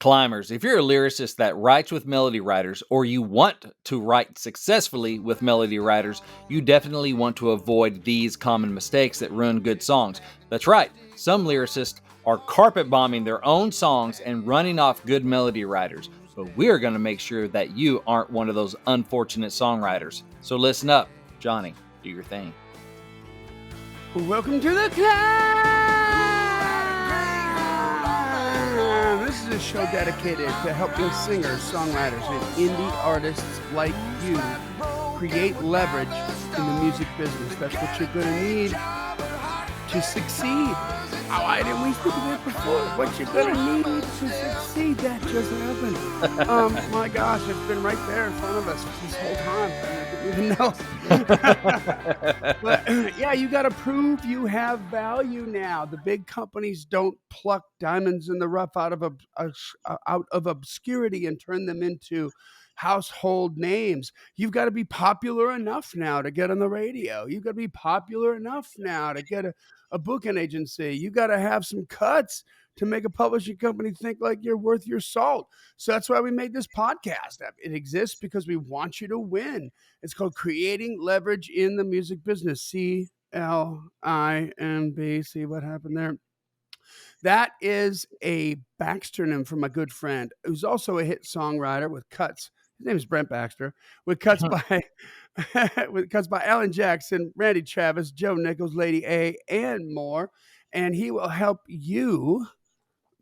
Climbers, if you're a lyricist that writes with melody writers, or you want to write successfully with melody writers, you definitely want to avoid these common mistakes that ruin good songs. That's right, some lyricists are carpet bombing their own songs and running off good melody writers, but we're going to make sure that you aren't one of those unfortunate songwriters. So listen up. Johnny, do your thing. Welcome to the club! This is a show dedicated to helping singers, songwriters, and indie artists like you create leverage in the music business. That's what you're going to need to succeed. Oh, why didn't we think of it before? What you're going to need to succeed. That just happened. My gosh, it's been right there in front of us this whole time. I didn't even know. But yeah, you got to prove you have value now. The big companies don't pluck diamonds in the rough out of obscurity and turn them into household names. You've got to be popular enough now to get on the radio. You've got to be popular enough now to get a booking agency. You got to have some cuts to make a publishing company think like you're worth your salt. So that's why we made this podcast. It exists because we want you to win. It's called Creating Leverage in the Music Business. C.L.I.M.B. See what happened there? That is a Baxternym from my good friend, who's also a hit songwriter with cuts. His name is Brent Baxter, with cuts by Alan Jackson, Randy Travis, Joe Nichols, Lady A, and more. And he will help you,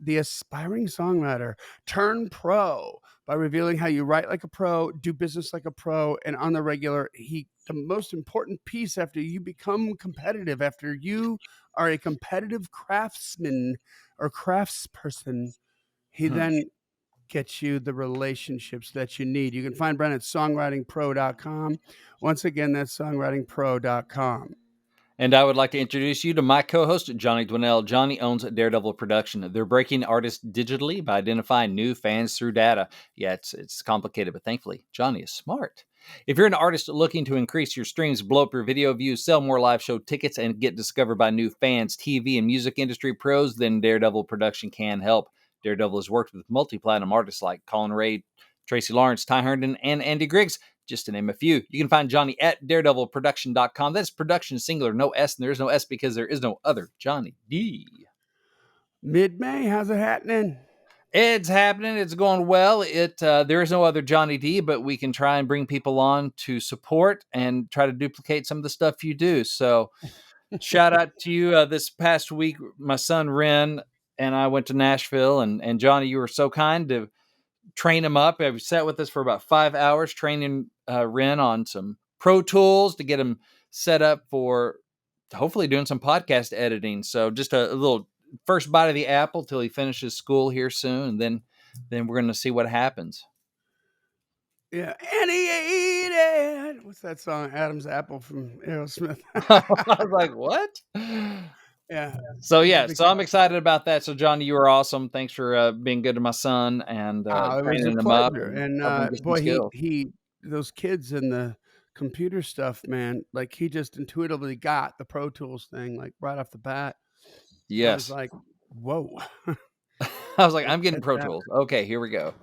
the aspiring songwriter, turn pro by revealing how you write like a pro, do business like a pro, and on the regular, the most important piece after you become competitive, after you are a competitive craftsman or craftsperson, he then gets you the relationships that you need. You can find Brent at songwritingpro.com. Once again, that's songwritingpro.com. And I would like to introduce you to my co-host, Johnny Dwinell. Johnny owns Daredevil Production. They're breaking artists digitally by identifying new fans through data. Yeah, it's complicated, but thankfully, Johnny is smart. If you're an artist looking to increase your streams, blow up your video views, sell more live show tickets, and get discovered by new fans, TV, and music industry pros, then Daredevil Production can help. Daredevil has worked with multi-platinum artists like Colin Ray, Tracy Lawrence, Ty Herndon, and Andy Griggs, just to name a few. You can find Johnny at daredevilproduction.com. That's production singular, no S, and there is no S because there is no other Johnny D. Mid-May, how's it happening? It's happening. It's going well. There is no other Johnny D, but we can try and bring people on to support and try to duplicate some of the stuff you do. So shout out to you. This past week, my son Ren and I went to Nashville, and Johnny, you were so kind to train him up. I've sat with us for about 5 hours training Ren on some Pro Tools to get him set up for hopefully doing some podcast editing. So just a little first bite of the apple till he finishes school here soon, and then we're going to see what happens. Yeah, and he ate it. What's that song? Adam's Apple from Aerosmith. I was like, what? Yeah. So I'm excited about that. So Johnny, you were awesome. Thanks for being good to my son and it was training a him up. pleasure. And boy, he those kids in the computer stuff, man, like he just intuitively got the Pro Tools thing, like right off the bat. Yes. I was like, whoa. I was like, I'm getting Pro Tools. Okay, here we go.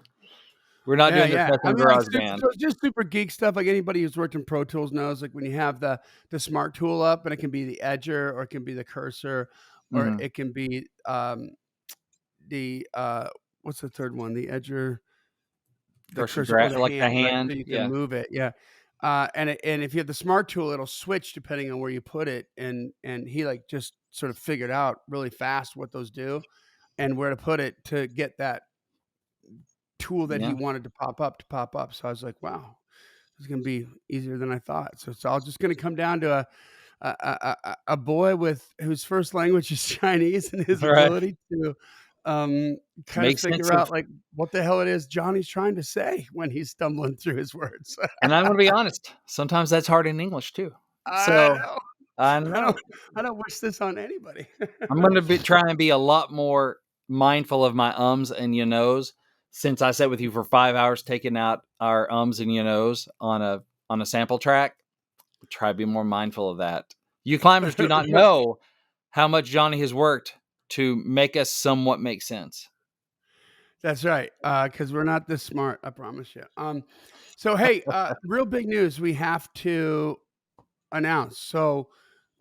We're not doing the custom garage band. Just super geek stuff. Like anybody who's worked in Pro Tools knows, like when you have the smart tool up, and it can be the edger, or it can be the cursor, or it can be the what's the third one? The edger, the cursor, like the hand. Right? So you can move it. Yeah. And if you have the smart tool, it'll switch depending on where you put it. And he like just sort of figured out really fast what those do and where to put it to get that tool that he wanted to pop up. So I was like, wow, this is going to be easier than I thought. So it's all just going to come down to a boy whose first language is Chinese and his ability to kind of figure out like what the hell it is Johnny's trying to say when he's stumbling through his words. And I'm going to be honest, sometimes that's hard in English too. I know. I don't wish this on anybody. I'm going to try and be a lot more mindful of my ums and you knows. Since I sat with you for 5 hours taking out our ums and you knows on a sample track, try to be more mindful of that. You climbers do not know how much Johnny has worked to make us somewhat make sense. That's right, because we're not this smart, I promise you. So hey, real big news we have to announce. So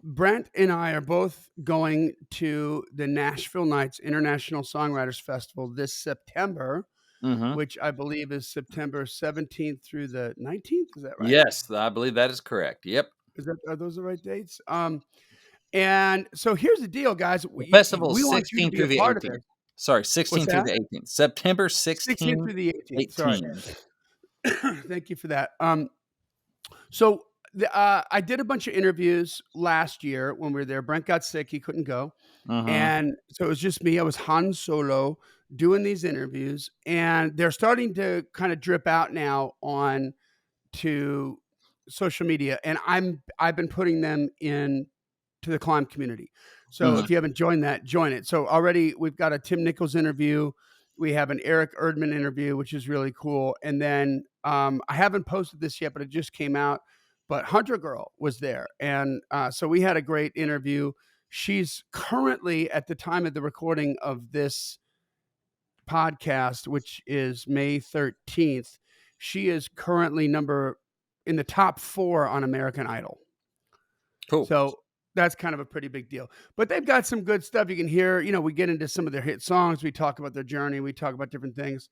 Brent and I are both going to the Nashville Nights International Songwriters Festival this September, Mhm. which I believe is September 17th through the 19th. Is that right? Yes, I believe that is correct. Yep. Are those the right dates? And so here's the deal, guys. The We festival is want you to 16th be through a the part of 18th. this. Sorry, What's 16th through that? the 18th. September 16th 16, through the 18th. Sorry. 18. Thank you for that. So I did a bunch of interviews last year when we were there. Brent got sick; he couldn't go, Mhm. and so it was just me. I was Han Solo doing these interviews, and they're starting to kind of drip out now on to social media, and I've been putting them in to the Climb community. So Mhm. if you haven't joined that, join it. So already we've got a Tim Nichols interview. We have an Eric Erdman interview, which is really cool. And then I haven't posted this yet, but it just came out. But Hunter Girl was there. And so we had a great interview. She's currently, at the time of the recording of this podcast, which is May 13th, she is currently number in the top 4 on American Idol. Cool. So that's kind of a pretty big deal. But they've got some good stuff you can hear. We get into some of their hit songs. We talk about their journey. We talk about different things.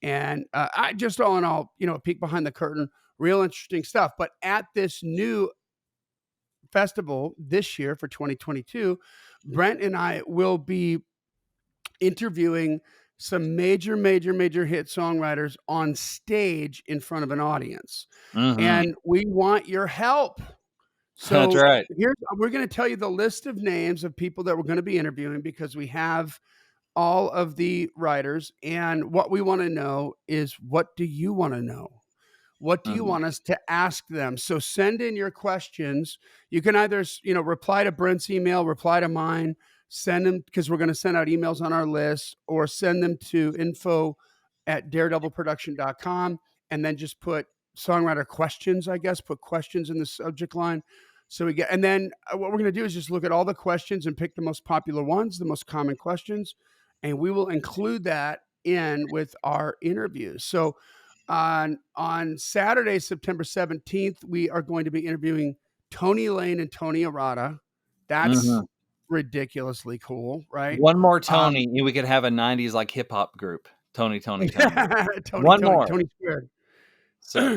And I just all in all, a peek behind the curtain, real interesting stuff. But at this new festival this year for 2022, Brent and I will be interviewing some major, major, major hit songwriters on stage in front of an audience. Mhm. And we want your help. That's So right. we're going to tell you the list of names of people that we're going to be interviewing because we have all of the writers. And what we want to know is, what do you want to know? What do you Mhm. want us to ask them? So send in your questions. You can either, reply to Brent's email, reply to mine, send them because we're going to send out emails on our list, or send them to info@daredevilproduction.com and then just put songwriter questions, I guess, put questions in the subject line. So and then what we're going to do is just look at all the questions and pick the most popular ones, the most common questions, and we will include that in with our interviews. So on Saturday, September 17th, we are going to be interviewing Tony Lane and Tony Arata. That's Mhm. ridiculously cool, right? One more Um, Tony, and we could have a '90s, like, hip hop group. Tony, Tony, Tony. Tony, One Tony, more. Tony squared. So,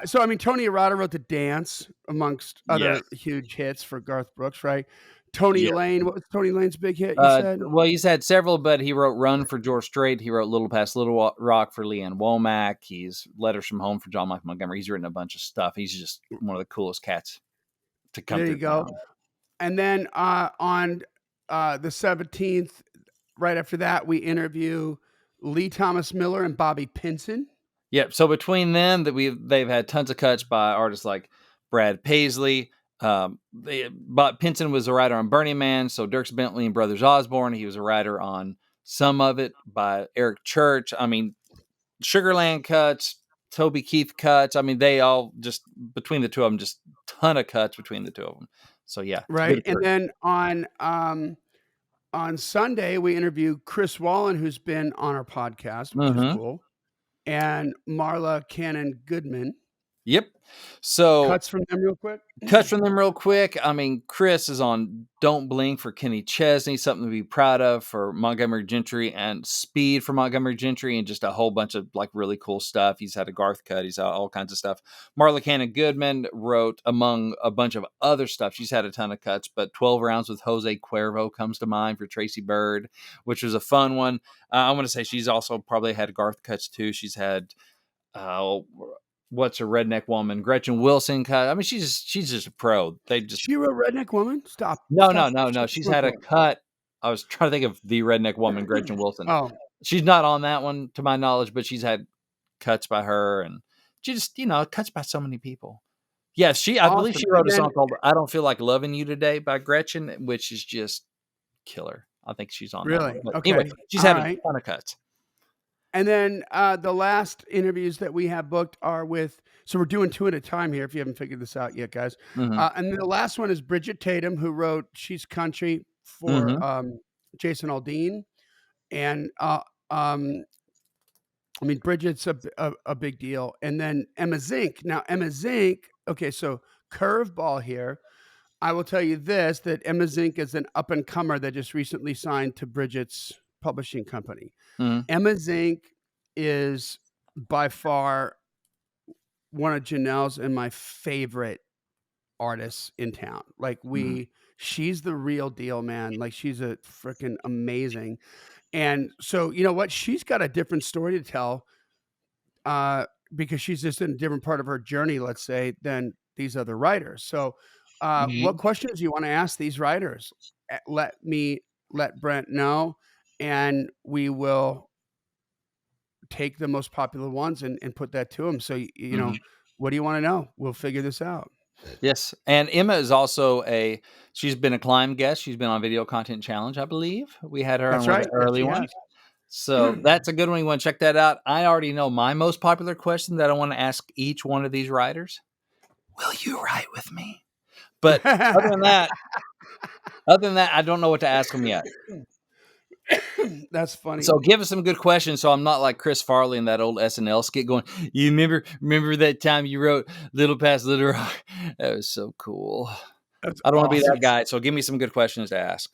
So I mean, Tony Arata wrote the dance amongst yes. other huge hits for Garth Brooks, right? Tony Yeah. Lane, what was Tony Lane's big hit? You said Well, he's had several, but he wrote "Run" for George Strait. He wrote "Little Past Little Rock" for Leanne Womack. He's "Letters from Home" for John Michael Montgomery. He's written a bunch of stuff. He's just one of the coolest cats to come there you through go. town. And then on the 17th, right after that, we interview Lee Thomas Miller and Bobby Pinson. Yep. So between them, they've had tons of cuts by artists like Brad Paisley. But Pinson was a writer on Burning Man. So Dierks Bentley and Brothers Osborne. He was a writer on some of it by Eric Church. I mean, Sugarland cuts, Toby Keith cuts. I mean, they all just between the two of them, just ton of cuts between the two of them. So yeah, it's a Right. good And crew. then on Sunday, we interview Chris Wallen, who's been on our podcast, which is Mm-hmm. cool, and Marla Cannon Goodman. Yep. So Cuts from them real quick. touch from them real quick. I mean, Chris is on "Don't Blink" for Kenny Chesney, something to be proud of for Montgomery Gentry, and "Speed" for Montgomery Gentry, and just a whole bunch of like really cool stuff. He's had a Garth cut. He's had all kinds of stuff. Marla Cannon Goodman wrote, among a bunch of other stuff, she's had a ton of cuts, but 12 Rounds with Jose Cuervo comes to mind for Tracy Bird, which was a fun one. I want to say she's also probably had Garth cuts too. She's had uh, what's a redneck woman? Gretchen Wilson cut. I mean, she's just a pro. They just She wrote Redneck Woman. Stop. no, no, Stop. no, no. Shut She's the had a door. cut. I was trying to think of the redneck woman, Gretchen Wilson. Oh, She's not on that one to my knowledge, but she's had cuts by her, and she just cuts by so many people. Yeah, I believe awesome. she And wrote a then song called "I Don't Feel Like Loving You Today" by Gretchen, which is just killer. I think she's on that one. really, But anyway, okay, she's all had a right. ton of cuts. And then the last interviews that we have booked are with, so we're doing two at a time here if you haven't figured this out yet, guys. Mhm. And then the last one is Bridget Tatum, who wrote She's Country for Mhm. Jason Aldean. And I mean, Bridget's a big deal, and then Emma Zink. Now, Emma Zink. Okay, so curveball here. I will tell you this: that Emma Zink is an up and comer that just recently signed to Bridget's publishing company. Mhm. Emma Zink is by far one of Janelle's and my favorite artists in town. Like Mhm. she's the real deal, man. Like she's a freaking amazing. And so, you know what? She's got a different story to tell uh, because she's just in a different part of her journey, let's say, than these other writers. So, what Mhm. questions do you want to ask these writers? Let Brent know, and we will take the most popular ones and put that to him. So, you know, Mhm. what do you want to know? We'll figure this out. Yes, and Emma is also she's been a Climb guest. She's been on Video Content Challenge, I believe. We had her on That's one of right. the Yes, early she ones. has. So that's a good one. You want to check that out. I already know my most popular question that I want to ask each one of these writers. Will you write with me? But other than that, I don't know what to ask them yet. That's funny. So give us some good questions, so I'm not like Chris Farley in that old SNL skit going, "You remember that time you wrote Little Past Little Rock? That was so cool." That's I don't wanna be that awesome. guy, so give me some good questions to ask.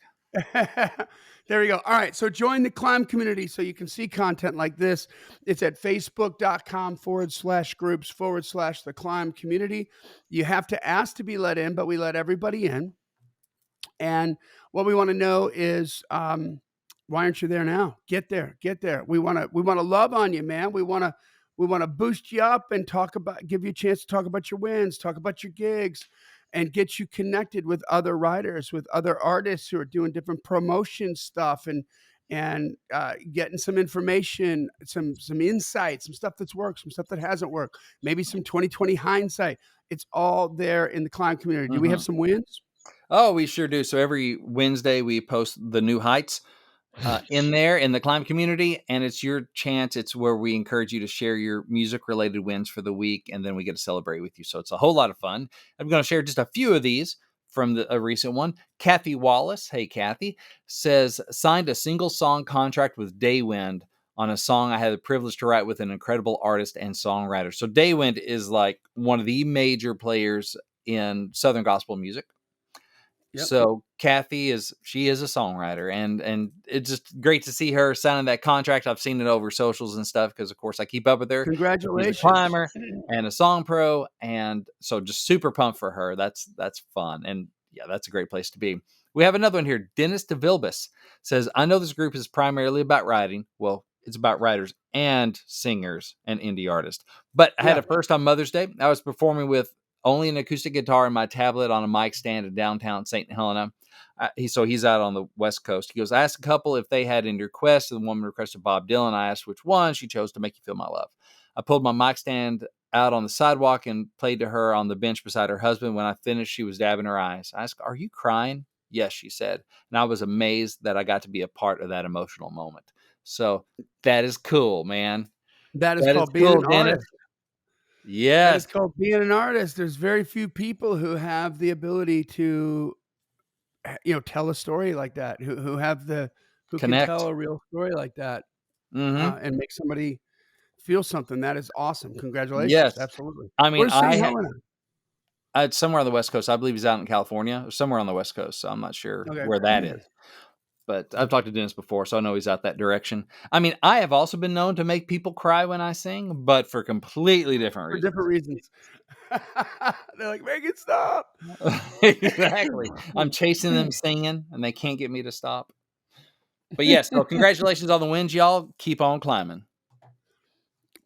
There we go. All right. So join the Climb community so you can see content like this. It's at facebook.com/groups/ the Climb community. You have to ask to be let in, but we let everybody in. And what we want to know is why aren't you there now? Get there, get there. We want to love on you, man. We want to boost you up and give you a chance to talk about your wins, talk about your gigs, and get you connected with other writers, with other artists who are doing different promotion stuff and getting some information, some insight, some stuff that's worked, some stuff that hasn't worked, maybe some 2020 hindsight. It's all there in the Climb community. Do we have Mhm. some wins? Oh, we sure do. So every Wednesday, we post the new heights in there in the Climb community, and it's your chance. It's where we encourage you to share your music related wins for the week, and then we get to celebrate with you. So it's a whole lot of fun. I'm going to share just a few of these from a recent one. Kathy Wallace, hey Kathy, says signed a single song contract with Daywind on a song I had the privilege to write with an incredible artist and songwriter. So Daywind is like one of the major players in Southern gospel music. Yep. So Kathy is a songwriter, and it's just great to see her signing that contract. I've seen it over socials and stuff because, of course, I keep up with her. She's a Congratulations. climber and a song pro, and so just super pumped for her. That's fun, and yeah, that's a great place to be. We have another one here. Dennis DeVilbus says, "I know this group is primarily about writing. Well, it's about writers and singers and indie artists. But I had Yeah. a first on Mother's Day. I was performing with only an acoustic guitar and my tablet on a mic stand in downtown St. Helena. He's out on the West Coast. He goes, I asked a couple if they had any requests, and the woman requested Bob Dylan. I asked which one. She chose To Make You Feel My Love. I pulled my mic stand out on the sidewalk and played to her on the bench beside her husband. When I finished, she was dabbing her eyes. I asked, Are you crying? Yes, she said. And I was amazed that I got to be a part of that emotional moment. So that is cool, man. That is That is called being cool, an Dennis. artist. That Yes. is called being an artist. There's very few people who have the ability to, tell a story like that, who can tell Connect. a real story like that, Hmm. and make somebody feel something. That is awesome. Congratulations. Yes. Absolutely. I mean, Where's St. Helena? it's somewhere on the West Coast. I believe he's out in California or somewhere on the West Coast, so I'm not sure Okay. where that is. But I've talked to Dennis before, so I know he's out that direction. I mean, I have also been known to make people cry when I sing, but for completely different For different reasons. reasons. They're like, "Make it stop." Exactly. I'm chasing them singing, and they can't get me to stop. But yes, so congratulations on the wins, y'all. Keep on climbing.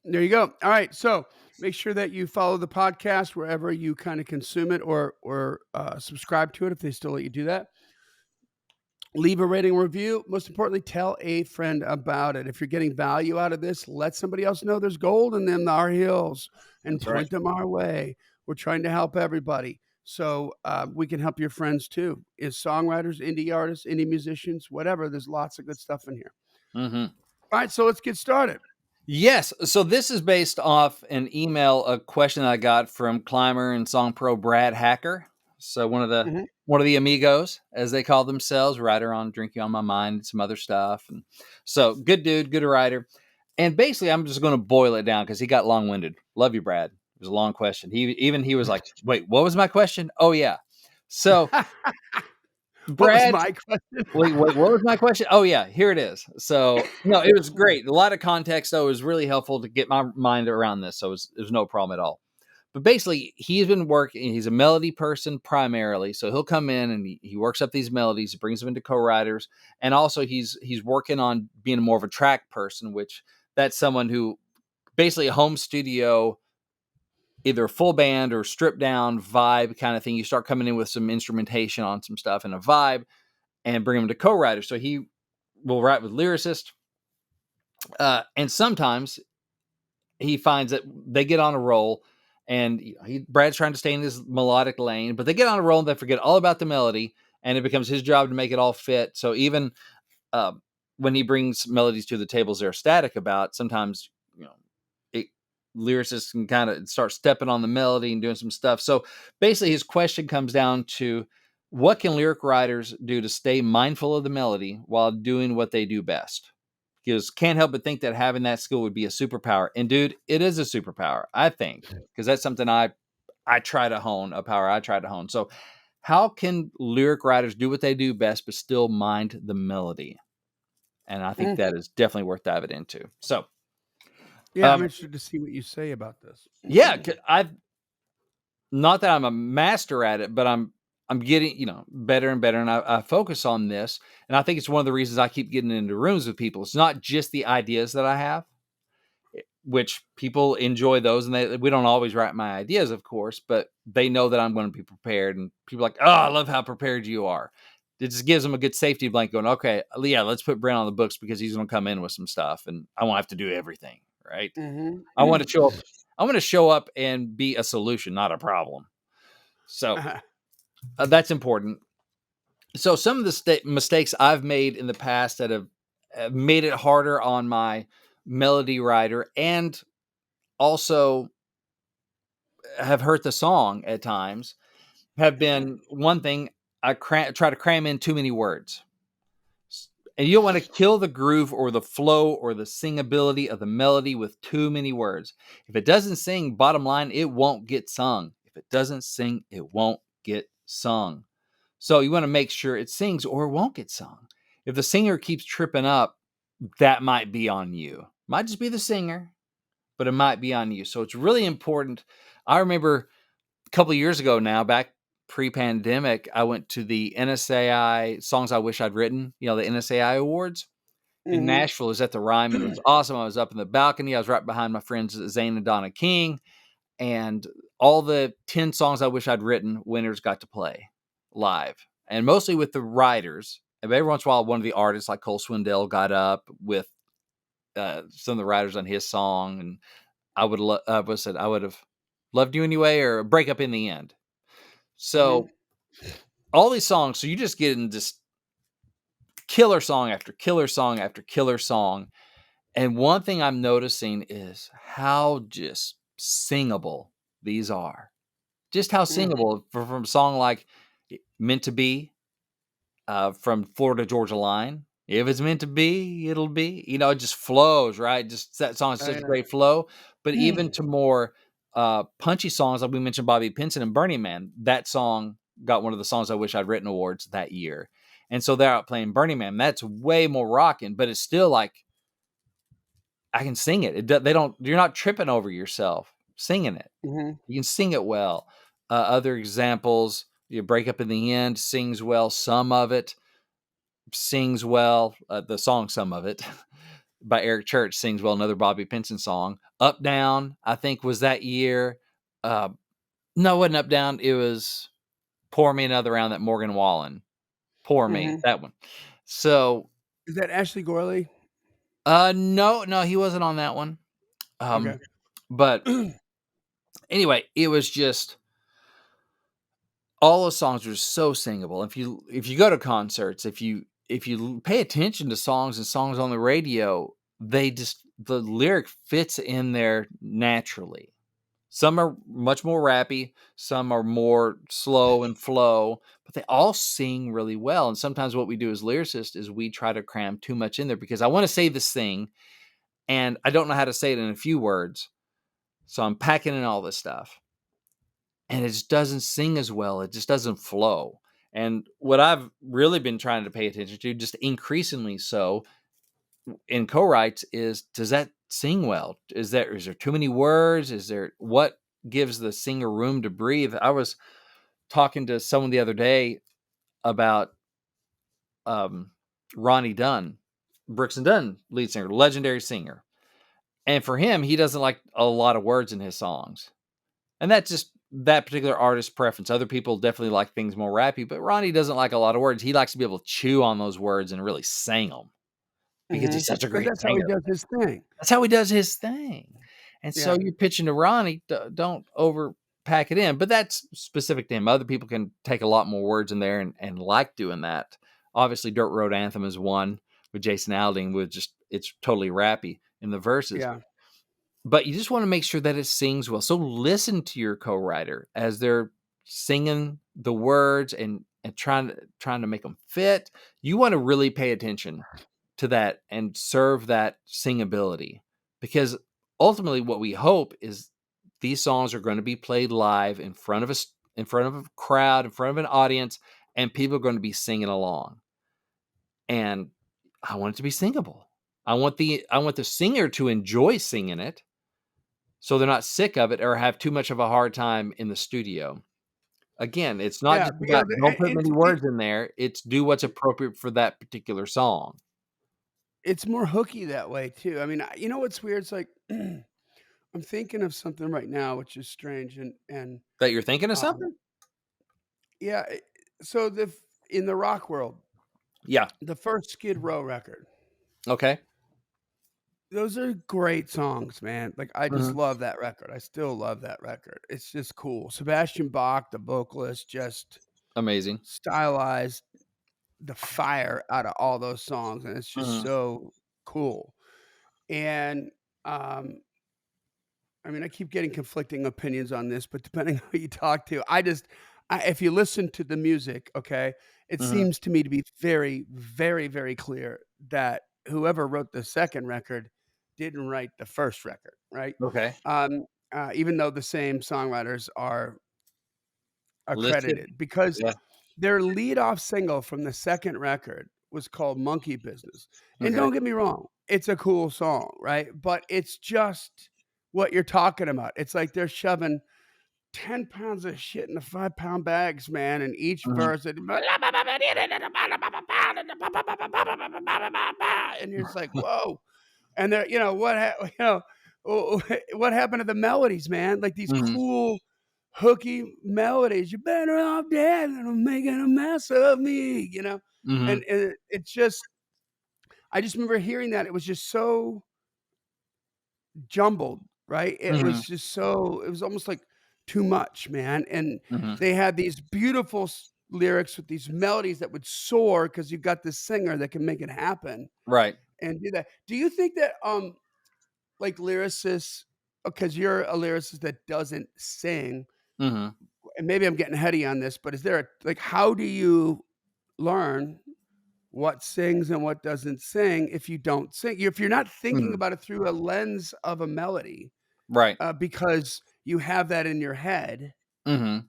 There you go. All right, so make sure that you follow the podcast wherever you kind of consume it or subscribe to it if they still let you do that. Leave a rating review. Most importantly, tell a friend about it. If you're getting value out of this, let somebody else know there's gold in them, our hills, and That's right. point them our way. We're trying to help everybody. So we can help your friends too. Is songwriters, indie artists, indie musicians, whatever. There's lots of good stuff in here. Hmm. All right, so let's get started. Yes. So this is based off an email, a question that I got from climber and song pro Brad Hacker. So Mhm. one of the amigos, as they call themselves, writer on Drinking on My Mind and some other stuff. And so good dude, good writer. And basically, I'm just going to boil it down because he got long winded. Love you, Brad. It was a long question. He was like, "Wait, what was my question?" Oh yeah. So What was Brad, my question? wait, what was my question? Oh yeah, here it is. So no, it was great. A lot of context though. It was really helpful to get my mind around this. So it was no problem at all. But basically, he's been working. He's a melody person primarily, so he'll come in and he works up these melodies. He brings them into co-writers, and also he's working on being more of a track person, which that's someone who basically a home studio, either full band or stripped down vibe kind of thing. You start coming in with some instrumentation on some stuff and a vibe, and bring them to co-writers. So he will write with lyricists, and sometimes he finds that they get on a roll and Brad's trying to stay in his melodic lane, but they get on a roll and they forget all about the melody, and it becomes his job to make it all fit. So even uh, when he brings melodies to the tables they're static about, sometimes you know it, lyricists can kind of start stepping on the melody and doing some stuff. So basically his question comes down to, what can lyric writers do to stay mindful of the melody while doing what they do best? Because can't help but think that having that skill would be a superpower. And dude, it is a superpower, I think, because that's something I try to hone, a power I try to hone. So how can lyric writers do what they do best but still mind the melody? And I think Mm. that is definitely worth diving into. So Yeah, I'm um interested to see what you say about this. yeah, I've not that I'm a master at it, but I'm getting, better and better, and I focus on this, and I think it's one of the reasons I keep getting into rooms with people. It's not just the ideas that I have, which people enjoy those, and we don't always write my ideas, of course, but they know that I'm going to be prepared, and people are like, "Oh, I love how prepared you are." It just gives them a good safety blanket, going, "Okay, yeah, let's put Brent on the books because he's going to come in with some stuff, and I won't have to do everything, right? Mhm. I want to show up. I want to show up and be a solution, not a problem." So that's important. So some of the mistakes I've made in the past that have made it harder on my melody writer, and also have hurt the song at times, have been one thing. Try to cram in too many words, and you don't want to kill the groove or the flow or the singability of the melody with too many words. If it doesn't sing, bottom line, it won't get sung. If it doesn't sing, it won't get sung. So you want to make sure it sings or it won't get sung. If the singer keeps tripping up, that might be on you. Might just be the singer, but it might be on you. So it's really important. I remember a couple of years ago now, back pre-pandemic, I went to the NSAI Songs I Wish I'd Written, the NSAI Awards in Mhm. Nashville. It was at the Ryman. It was awesome. I was up in the balcony. I was right behind my friends Zane and Donna King, and all the 10 songs I wish I'd written winners got to play live, and mostly with the writers. And every once in a while, one of the artists like Cole Swindell got up with some of the writers on his song, and I would have loved you anyway, or break up in the end. Mhm. So all these songs, so you just get in just killer song after killer song after killer song. And one thing I'm noticing is how just singable these are. Just how Mhm. singable from a song like "Meant to Be," from Florida Georgia Line. If it's meant to be, it'll be. It just flows, right? Just that song is Oh, such a yeah. great flow. But even to more punchy songs, like we mentioned, Bobby Pinson and Burning Man. That song got one of the songs I wish I'd written awards that year, and so they're out playing Burning Man. That's way more rocking, but it's still like I can sing it. They don't. You're not tripping over yourself singing it. Mhm. You can sing it well. Other examples, you Break Up in the End sings well. Some of it sings well. The song Some of It by Eric Church sings well. Another Bobby Pinson song. Up Down, I think, was that year. Uh, no, it wasn't Up Down. It was Pour Me Another Round, that Morgan Wallen. Pour Me, Mhm. that one. So, Is that Ashley Gorley? no, no, he wasn't on that one. Okay. But anyway, it was just all those songs are so singable. If you go to concerts, if you pay attention to songs and songs on the radio, the lyric fits in there naturally. Some are much more rappy, some are more slow and flow, but they all sing really well. And sometimes what we do as lyricists is we try to cram too much in there because I want to say this thing, and I don't know how to say it in a few words. So I'm packing in all this stuff, and it just doesn't sing as well. It just doesn't flow. And what I've really been trying to pay attention to, just increasingly so in co-writes, is does that sing well? Is there too many words? Is there what gives the singer room to breathe? I was talking to someone the other day about um, Ronnie Dunn, Brooks and Dunn lead singer, legendary singer. And for him, he doesn't like a lot of words in his songs. And that's just that particular artist's preference. Other people definitely like things more rappy, but Ronnie doesn't like a lot of words. He likes to be able to chew on those words and really sing them because he's such a Because great that's how he singer. does his thing. That's how he does his thing. And so Yeah, you're pitching to Ronnie, don't overpack it in. But that's specific to him. Other people can take a lot more words in there and like doing that. Obviously, Dirt Road Anthem is one with Jason Aldean, with just it's totally rappy in the verses. yeah, But you just want to make sure that it sings well. So listen to your co-writer as they're singing the words and trying to make them fit. You want to really pay attention to that and serve that singability, because ultimately what we hope is these songs are going to be played live in front of us, in front of a crowd, in front of an audience, and people are going to be singing along. And I want it to be singable. I want the singer to enjoy singing it, so they're not sick of it or have too much of a hard time in the studio. Again, it's not yeah. just Because about don't put many words in there, it's do what's appropriate for that particular song. it's more hooky that way too. I mean, you know what's weird? It's like I'm thinking of something right now, which is strange, and That you're thinking of um, something? yeah. So in the rock world, Yeah. the first Skid Row record, Okay. those are great songs, man. Like I just Mhm. love that record. I still love that record. It's just cool. Sebastian Bach, the vocalist, just Amazing. stylized the fire out of all those songs, and it's just Mhm. so cool. And I mean, I keep getting conflicting opinions on this, but depending on who you talk to, if you listen to the music, okay, it Mhm. seems to me to be very, very, very clear that whoever wrote the second record didn't write the first record, right? Okay. Um, Even though the same songwriters are Listed? accredited, because Yeah. their lead off single from the second record was called Monkey Business. And Okay. don't get me wrong, it's a cool song, right? But it's just what you're talking about. It's like they're shoving 10 pounds of shit in the 5-pound bags, man, and each Mhm. verse and you're just like, "Whoa." And they're what happened to the melodies, man? Like these Mhm. cool hooky melodies. "You're better off dead than I'm making a mess of me," you know? Mhm. And it's just I just remember hearing that. It was just so jumbled, right? It was Mhm. just so it was almost like too much, man, and Mhm. they had these beautiful lyrics with these melodies that would soar because 'cause you've got this singer that can make it happen Right. and do that. Do you think that, like, lyricists, because you're a lyricist that doesn't sing, Mhm. and maybe I'm getting heady on this, but is there a like, how do you learn what sings and what doesn't sing if you don't sing? If you're not thinking Mhm. about it through a lens of a melody, Right. because you have that in your head Mhm.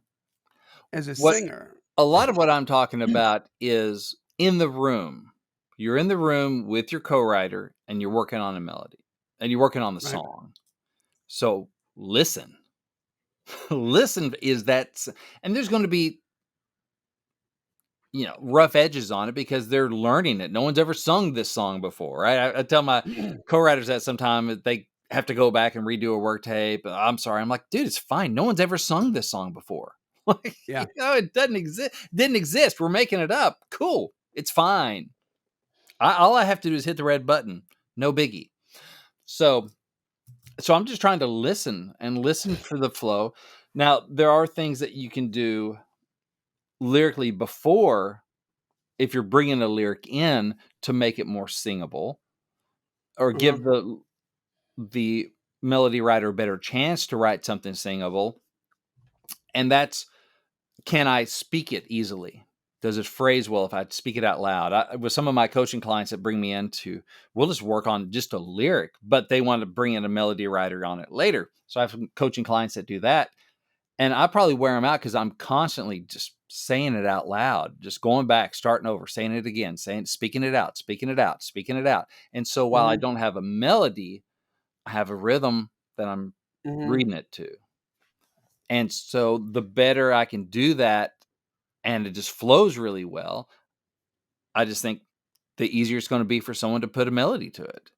as a What singer. a lot of what I'm talking about is in the room. You're in the room with your co-writer and you're working on a melody and you're working on the Right. song. So listen. Listen is that and there's going to be, rough edges on it because they're learning it. No one's ever sung this song before, right? I tell my co-writers that sometimes they have to go back and redo a work tape. I'm sorry. I'm like, dude, it's fine. No one's ever sung this song before. Like, Yeah. it doesn't exist. Didn't exist. We're making it up. Cool. It's fine. All I have to do is hit the red button. No biggie. So, so I'm just trying to listen and listen for the flow. Now, there are things that you can do lyrically before, if you're bringing a lyric in to make it more singable or Uh-huh. give the melody writer a better chance to write something singable, and that's, can I speak it easily? Does it phrase well if I speak it out loud? With some of my coaching clients that bring me into, we'll just work on just a lyric, but they want to bring in a melody writer on it later. So I have some coaching clients that do that. And I probably wear them out because I'm constantly just saying it out loud, just going back, starting over, saying it again, speaking it out, speaking it out, speaking it out. And so while I Mhm. don't have a melody, I have a rhythm that I'm Mhm. reading it to. And so the better I can do that and it just flows really well, I just think the easier it's going to be for someone to put a melody to it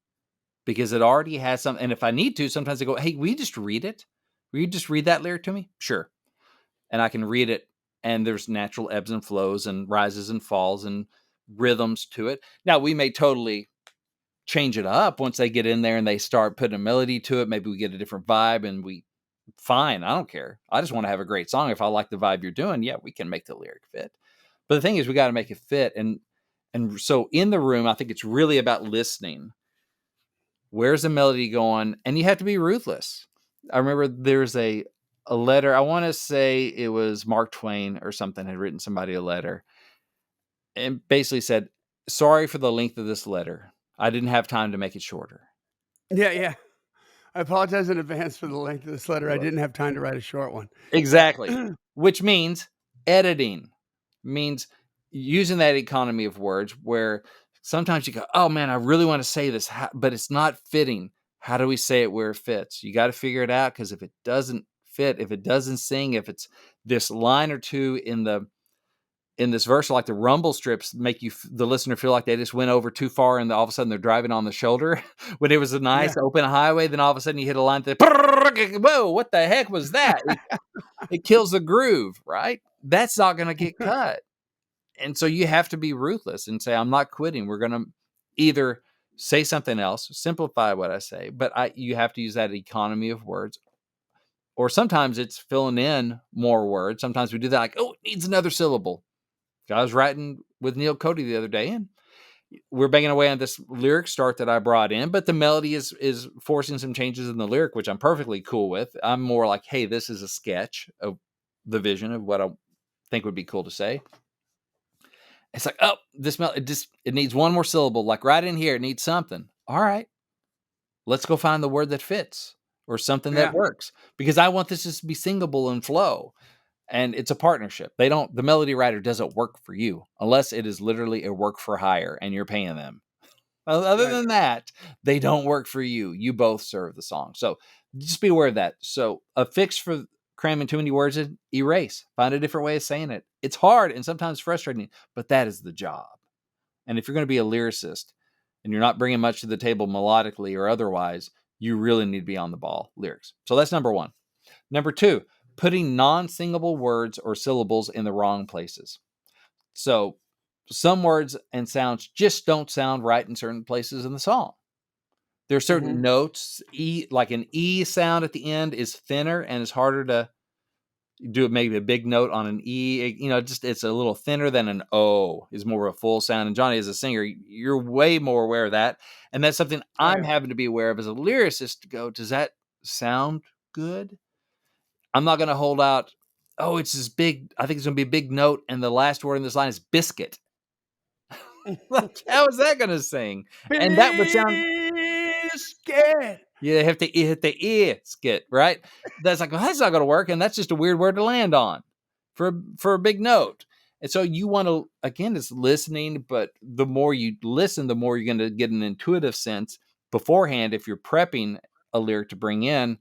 because it already has some. And if I need to, sometimes I go, hey, will you just read it? Will you just read that lyric to me? Sure. And I can read it, and there's natural ebbs and flows and rises and falls and rhythms to it. Now, we may totally change it up once they get in there and they start putting a melody to it. Maybe we get a different vibe and fine, I don't care. I just want to have a great song. If I like the vibe you're doing, yeah, we can make the lyric fit. But the thing is, we got to make it fit. And so in the room, I think it's really about listening. Where's the melody going? And you have to be ruthless. I remember there's a letter. I want to say it was Mark Twain or something had written somebody a letter and basically said, sorry for the length of this letter. I didn't have time to make it shorter. Yeah, yeah. I apologize in advance for the length of this letter. I didn't have time to write a short one. Exactly. Which means editing, means using that economy of words where sometimes you go, oh man, I really want to say this, but it's not fitting. How do we say it where it fits? You got to figure it out because if it doesn't fit, if it doesn't sing, if it's this line or two in this verse, like the rumble strips make the listener feel like they just went over too far and all of a sudden they're driving on the shoulder when it was a Yeah. nice open highway, then all of a sudden you hit a line that, whoa, what the heck was that? It kills the groove, right? That's not going to get cut. And so you have to be ruthless and say, I'm not quitting. We're going to either say something else, simplify what I say, but you have to use that economy of words. Or sometimes it's filling in more words. Sometimes we do that like, oh, it needs another syllable. I was writing with Neil Cody the other day, and we're banging away on this lyric start that I brought in, but the melody is forcing some changes in the lyric, which I'm perfectly cool with. I'm more like, hey, this is a sketch of the vision of what I think would be cool to say. It's like, oh, this it needs one more syllable, like right in here, it needs something. All right, let's go find the word that fits or something that Yeah. works because I want this to be singable and flow. And it's a partnership. The melody writer doesn't work for you unless it is literally a work for hire and you're paying them. Other Right. than that, they don't work for you. You both serve the song. So just be aware of that. So a fix for cramming too many words is erase. Find a different way of saying it. It's hard and sometimes frustrating, but that is the job. And if you're going to be a lyricist and you're not bringing much to the table melodically or otherwise, you really need to be on the ball lyrics. So that's number one. Number two, putting non-singable words or syllables in the wrong places. So some words and sounds just don't sound right in certain places in the song. There are certain Mhm. notes, like an E sound at the end is thinner and is harder to do maybe a big note on an E. Just it's a little thinner than an O is more of a full sound. And Johnny, as a singer, you're way more aware of that. And that's something Oh, I'm yeah. having to be aware of as a lyricist to go, does that sound good? I'm not going to hold out, oh, it's this big, I think it's going to be a big note. And the last word in this line is biscuit. Like, how is that going to sing? And that would sound, Biscuit. you have to hit the ear skit, right? That's like, well, that's not going to work. And that's just a weird word to land on for a big note. And so you want to, again, it's listening, but the more you listen, the more you're going to get an intuitive sense beforehand. If you're prepping a lyric to bring in,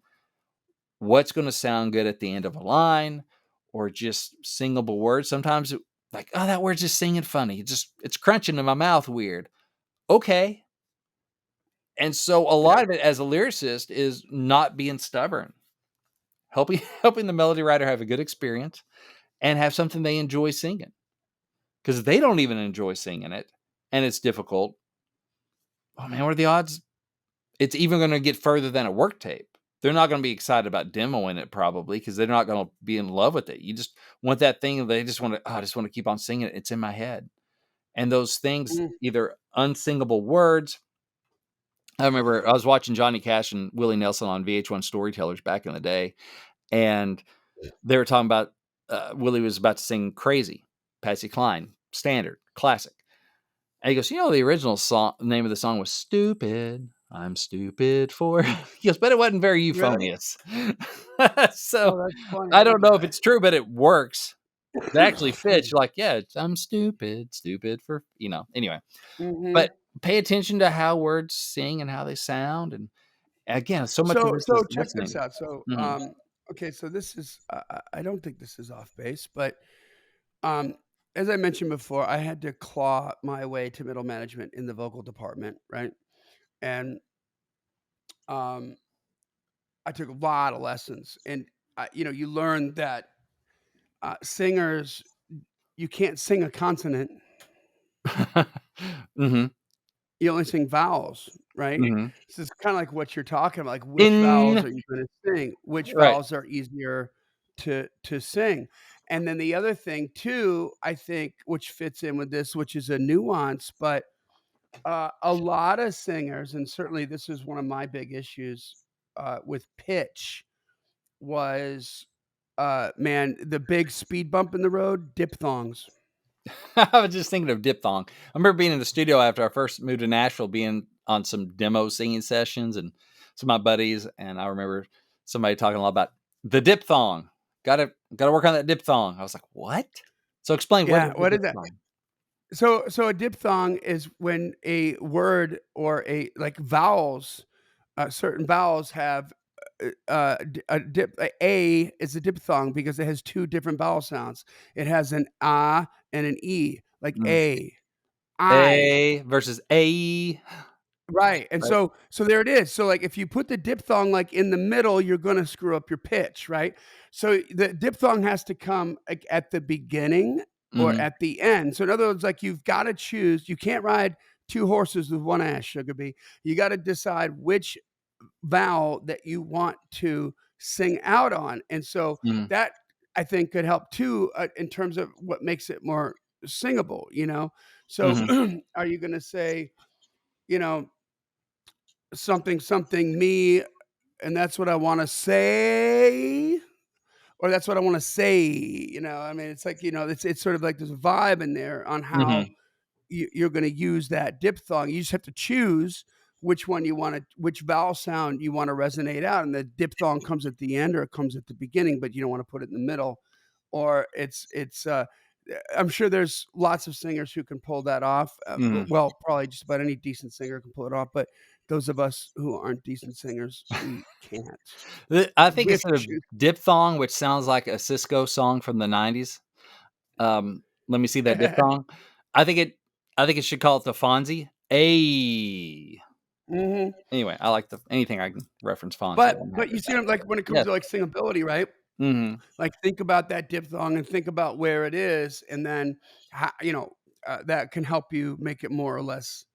what's going to sound good at the end of a line or just singable words. Sometimes like, oh, that word's just singing funny. It's crunching in my mouth weird. Okay. And so a Yeah. lot of it as a lyricist is not being stubborn, helping helping the melody writer have a good experience and have something they enjoy singing. Because if they don't even enjoy singing it and it's difficult, oh man, what are the odds it's even going to get further than a work tape? They're not going to be excited about demoing it probably because they're not going to be in love with it. You just want that thing. They just want to, I just want to keep on singing it. It's in my head. And those things, Mm. either unsingable words. I remember I was watching Johnny Cash and Willie Nelson on VH1 Storytellers back in the day. And they were talking about Willie was about to sing Crazy. Patsy Cline, standard, classic. And he goes, the original song, the name of the song was Stupid. I'm stupid for. He goes, but it wasn't very Really? euphonious. So Oh, that's funny. I I don't didn't know know if it's true, but it works. It actually that. fits. You're like, yeah, I'm stupid for, anyway. Mhm. But pay attention to how words sing and how they sound. And again, so much of this So is check this listening. out. So, Mhm. okay, so this is I don't think this is off base, but um, as I mentioned before, I had to claw my way to middle management in the vocal department, right? And um, I took a lot of lessons, and you learn that singers you can't sing a consonant. Mhm. You only sing vowels, right? Mhm. So it's kinda like what you're talking about, like, which vowels In are you gonna sing? Which right. vowels are easier to sing? And then the other thing too, I think, which fits in with this, which is a nuance, but, a lot of singers, and certainly this is one of my big issues, with pitch was, man, the big speed bump in the road, diphthongs. I was just thinking of diphthong. I remember being in the studio after I first moved to Nashville, being on some demo singing sessions and some of my buddies, and I remember somebody talking a lot about the diphthong. Gotta work on that diphthong. I was like, what? So explain, what is Yeah, the what is that? diphthong? So a diphthong is when a word or a like vowels, certain vowels have a is a diphthong because it has two different vowel sounds. It has an ah and an e, like Mm. a, I. A versus A. Right, and Right. so there it is. So, like, if you put the diphthong, like, in the middle, you're gonna screw up your pitch, right? So, the diphthong has to come, like, at the beginning or Mhm. at the end. So, in other words, like, you've gotta choose you can't ride 2 horses with 1 ass, sugar bee. You gotta decide which vowel that you want to sing out on, and so Mhm. that, I think, could help too, in terms of what makes it more singable, you know? So, Mhm. are you gonna say, you know something, something, me, and that's what I wanna say, or that's what I wanna say, I mean, it's like, it's sort of like there's a vibe in there on how Mhm. you're gonna use that diphthong. You just have to choose which vowel sound you wanna resonate out, and the diphthong comes at the end or it comes at the beginning, but you don't wanna put it in the middle, or I'm sure there's lots of singers who can pull that off. Mhm. Well, probably just about any decent singer can pull it off, but those of us who aren't decent singers, we can't. I think We have to instead of choose. diphthong, which sounds like a Cisco song from the '90s, let me see that diphthong. I think it I think it should call it the Fonzie. A. Mhm. Anyway, I like anything I can reference Fonzie, But I'm but happy you with see that. what like, when it comes Yes. to, like, singability, right? Mhm. Like, think about that diphthong and think about where it is, and then that can help you make it more or less,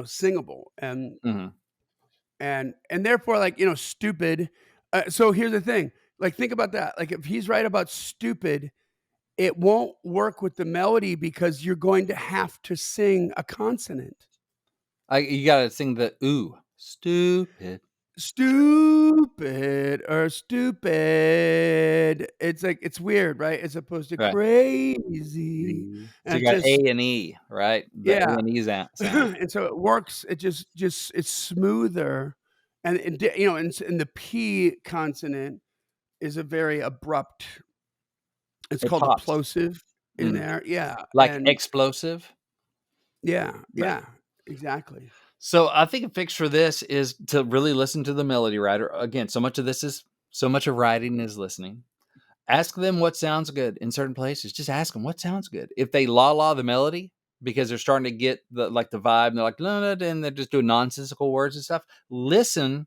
singable, Mhm. and therefore, like, stupid. So here's the thing, like, think about that. Like, if he's right about stupid, it won't work with the melody because you're going to have to sing a consonant. You gotta sing the ooh. Stupid. Stupid or stupid. It's like it's weird, right? As opposed to Right. crazy. So And you it got just A and E, right? The A yeah. and E sound. And so it works. It just it's smoother. And the P consonant is a very abrupt. It's It called a pops. plosive in Mhm. there. Yeah. Like And explosive? yeah, Right. yeah, exactly. So I think a fix for this is to really listen to the melody writer. Again, so much of writing is listening. Ask them what sounds good in certain places. Just ask them what sounds good. If they la the melody because they're starting to get the vibe, and they're like la, la, and they're just doing nonsensical words and stuff. Listen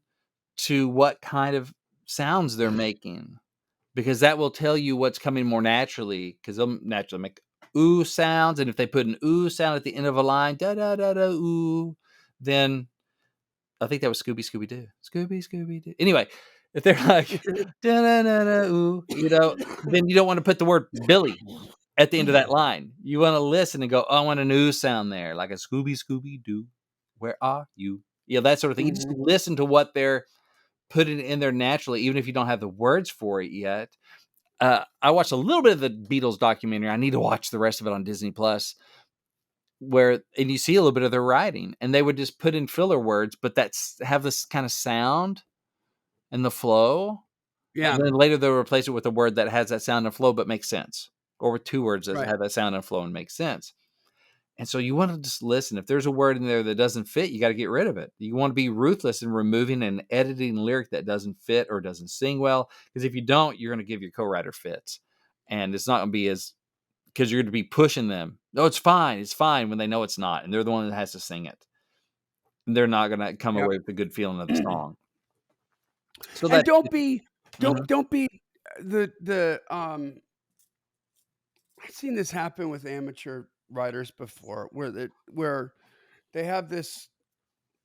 to what kind of sounds they're making because that will tell you what's coming more naturally. Because they'll naturally make ooh sounds, and if they put an ooh sound at the end of a line, da da da da ooh, then I think that was Scooby Doo. Scooby Doo. Anyway, if they're like, "Da-na-na-na, ooh," then you don't wanna put the word Billy at the end of that line. You wanna listen and go, "Oh, I want an ooh sound there, like a Scooby Doo, where are you?" That sort of thing. You just Mhm. listen to what they're putting in there naturally, even if you don't have the words for it yet, I watched a little bit of the Beatles documentary. I need to watch the rest of it on Disney Plus, and you see a little bit of their writing, and they would just put in filler words, but have this kind of sound and the flow, Yeah, and then later they'll replace it with a word that has that sound and flow but makes sense, or with two words that right. have that sound and flow and make sense. And so you want to just listen. If there's a word in there that doesn't fit, you got to get rid of it. You want to be ruthless in removing and editing a lyric that doesn't fit or doesn't sing well. Because if you don't, you're going to give your co-writer fits. And it's not going to be because you're going to be pushing them. No, it's fine when they know it's not. And they're the one that has to sing it. And they're not going to come Yep. away with a good feeling of the song. So And that, don't be Mhm. don't be the I've seen this happen with amateur writers before where they have this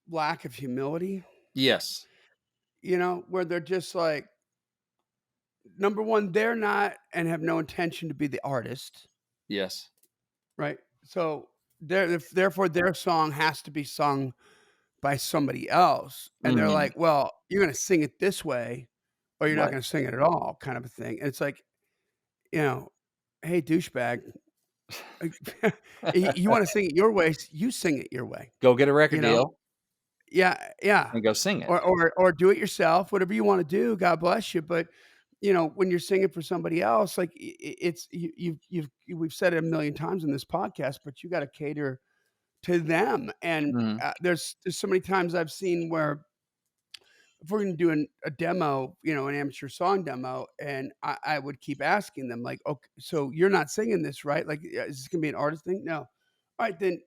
lack of humility, Yes. where they're just like, number one, they're not and have no intention to be the artist, Yes. right? So therefore their song has to be sung by somebody else. And they're Mhm. like, well, you're gonna sing it this way or you're not Right. gonna sing it at all, kind of a thing. And it's like, you know, hey, douchebag, like, you wanna sing it your way, you sing it your way, Go get a record you know? deal Yeah, yeah. and go sing it. Or do it yourself, whatever you wanna do, God bless you, but, when you're singing for somebody else, like, it's we've said it a million times in this podcast, but you gotta cater to them, and, Mhm. there's so many times I've seen where if we're gonna do a demo, an amateur song demo, and I would keep asking them like, "Okay, so you're not singing this, right? Like, is this gonna be an artist thing?" "No." "Alright, then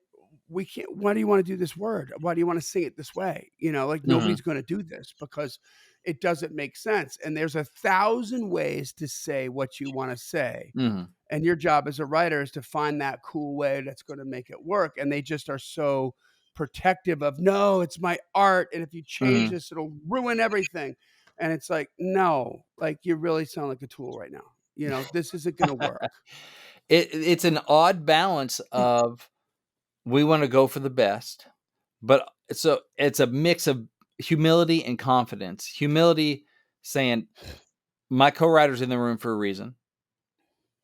we can't why do you wanna do this word? Why do you wanna sing it this way?" Like, Mhm. nobody's gonna do this because it doesn't make sense, and there's 1,000 ways to say what you wanna say. Mhm. And your job as a writer is to find that cool way that's gonna make it work, and they just are so protective of, "No, it's my art, and if you change Mhm. this, it'll ruin everything." And it's like, "No, like, you really sound like a tool right now. This isn't gonna work." It's an odd balance of we wanna go for the best, but so it's a mix of humility and confidence. Humility saying, "My co-writer's in the room for a reason,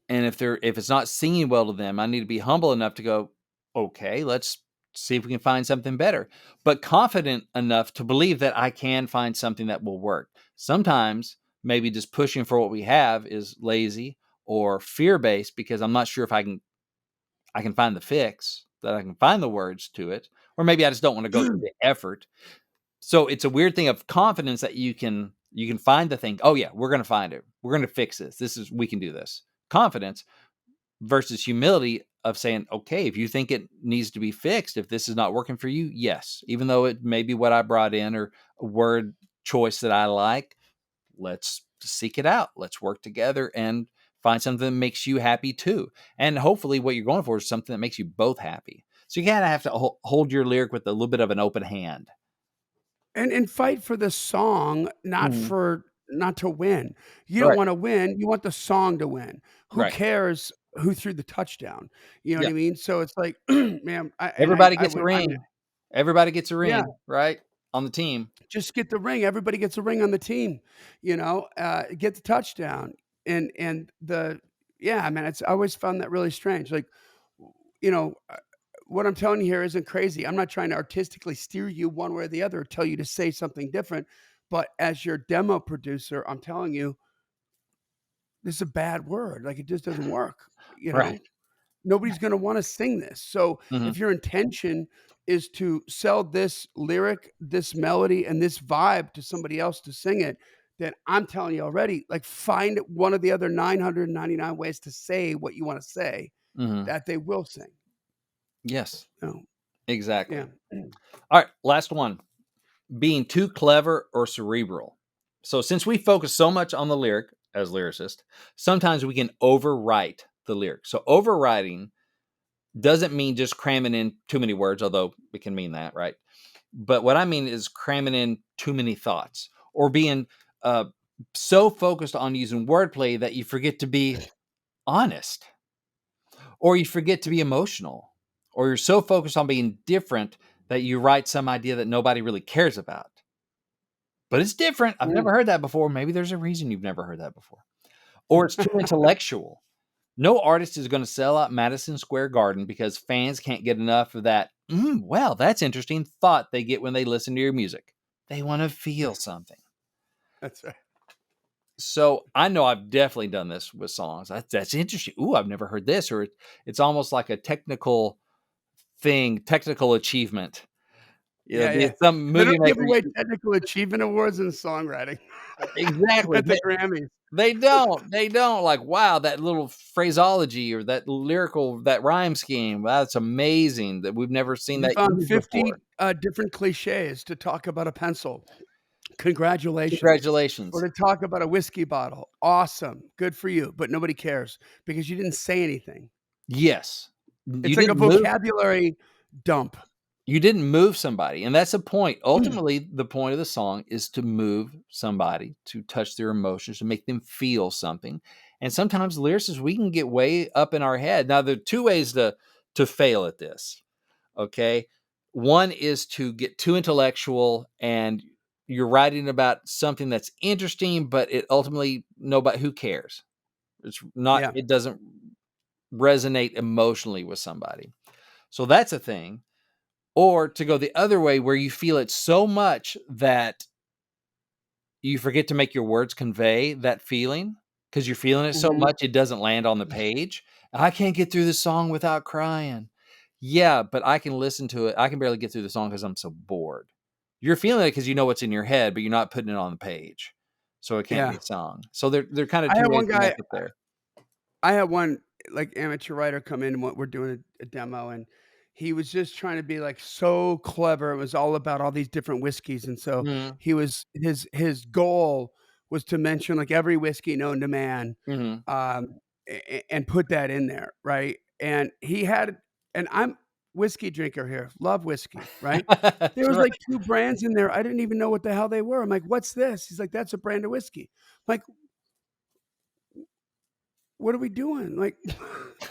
and if it's not singing well to them, I need to be humble enough to go, 'Okay, let's see if we can find something better,' but confident enough to believe that I can find something that will work." Sometimes, maybe just pushing for what we have is lazy or fear-based because I'm not sure if I can find the fix, that I can find the words to it, or maybe I just don't wanna go through the effort. So it's a weird thing of confidence that you can find the thing, "Oh, yeah, we're gonna find it. We're gonna fix this. We can do this." Confidence versus humility of saying, "Okay, if you think it needs to be fixed, if this is not working for you, yes, even though it may be what I brought in or a word choice that I like, let's seek it out. Let's work together and find something that makes you happy too." And hopefully, what you're going for is something that makes you both happy. So you kind of have to hold your lyric with a little bit of an open hand. And fight for the song, Mhm. not to win. You don't Right. wanna win, you want the song to win. Who Right. cares who threw the touchdown? You know what Yeah. I mean? So it's like, man, Everybody I gets a would I mean, ring. Everybody gets a yeah. ring, right? On the team. Just get the ring. Everybody gets a ring on the team, get the touchdown. And the yeah, I mean, I always found that really strange. Like, you know, uh, what I'm telling you here isn't crazy. I'm not trying to artistically steer you one way or the other, or tell you to say something different. But as your demo producer, I'm telling you, this is a bad word. Like, it just doesn't work. You Right. know, Nobody's gonna wanna sing this. So, Mhm. if your intention is to sell this lyric, this melody, and this vibe to somebody else to sing it, then I'm telling you already, like, find one of the other 999 ways to say what you wanna say Mhm. that they will sing. Yes. So, Exactly. yeah. All right, last one. Being too clever or cerebral. So since we focus so much on the lyric as lyricist, sometimes we can overwrite the lyric. So overwriting doesn't mean just cramming in too many words, although it can mean that, right? But what I mean is cramming in too many thoughts or being uh, so focused on using wordplay that you forget to be honest or you forget to be emotional or you're so focused on being different that you write some idea that nobody really cares about. But it's different. I've Mm. never heard that before. Maybe there's a reason you've never heard that before. or it's too intellectual. No artist is going to sell out Madison Square Garden because fans can't get enough of that, well, that's interesting thought they get when they listen to your music. They want to feel something. That's right. So I know I've definitely done this with songs. That's interesting. Ooh, I've never heard this. Or it's almost like a technical thing, technical achievement. You know, Yeah, yeah. some They movie don't give maker. away technical achievement awards in songwriting Exactly. at the Grammys. They don't. They don't. Like, wow, that little phraseology or that lyrical, that rhyme scheme. Wow, that's amazing that we've never seen You that found used 50, before. different cliches to talk about a pencil. Congratulations. Or Congratulations. to talk about a whiskey bottle. Awesome. Good for you, but nobody cares because you didn't say anything. Yes. It's like a vocabulary dump. You didn't move somebody, and that's the point. Ultimately, the point of the song is to move somebody, to touch their emotions, to make them feel something. And sometimes lyricists, we can get way up in our head. Now, there are two ways to fail at this. Okay. One is to get too intellectual and you're writing about something that's interesting, but it ultimately nobody who cares. It's not, Yeah. it doesn't resonate emotionally with somebody. So that's a thing. Or to go the other way where you feel it so much that you forget to make your words convey that feeling because you're feeling it so Mhm. much it doesn't land on the page. I can't get through the song without crying. Yeah, but I can listen to it. I can barely get through the song because I'm so bored. You're feeling it because you know what's in your head, but you're not putting it on the page, so it can't Yeah. be sung. So they're kind of I two had ways one to make guy it there. I had one, like, amateur writer come in, and what we're doing a demo, and he was just trying to be, like, so clever. It was all about all these different whiskeys, and so Mhm, he was his goal was to mention, like, every whiskey known to man, mhm. and put that in there, right? And he had and I'm whiskey drinker here, love whiskey, right? There That's was, right. like, 2 brands in there, I didn't even know what the hell they were. I'm like, "What's this?" He's like, "That's a brand of whiskey." I'm like, what are we doing? Like,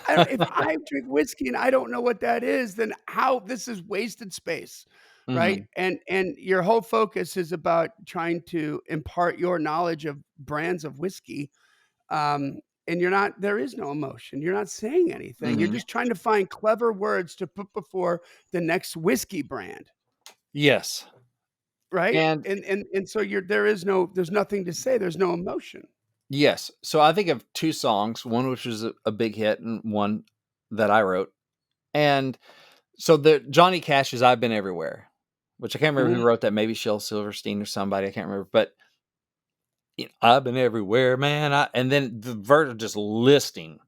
I don't if I drink whiskey and I don't know what that is, then how this is wasted space, right? Mhm, And your whole focus is about trying to impart your knowledge of brands of whiskey, and you're not there is no emotion. You're not saying anything. You're mhm. just trying to find clever words to put before the next whiskey brand, Yes, right? and And so there's nothing to say. There's no emotion. yes. So I think of 2 songs, one which was a big hit and one that I wrote. And so the Johnny Cash's "I've Been Everywhere," which I can't remember who Mhm. wrote that, maybe Shel Silverstein or somebody, I can't remember, but, "I've been everywhere, man, I," and then the verse just listing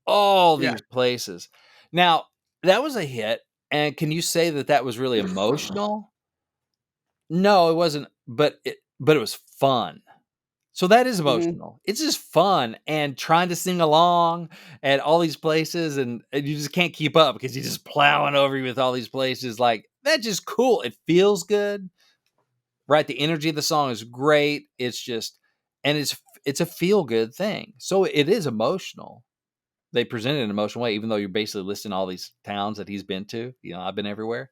all Yeah. these places. Now, that was a hit, and can you say that that was really emotional? No, it wasn't, but it was fun. So that is Mhm. emotional. It's just fun and trying to sing along at all these places, and you just can't keep up because he's just plowing over you with all these places. Like, that's just cool. It feels good, right? The energy of the song is great. It's just, and it's a feel good thing. So it is emotional. They present it in an emotional way, even though you're basically listing all these towns that he's been to. I've been everywhere,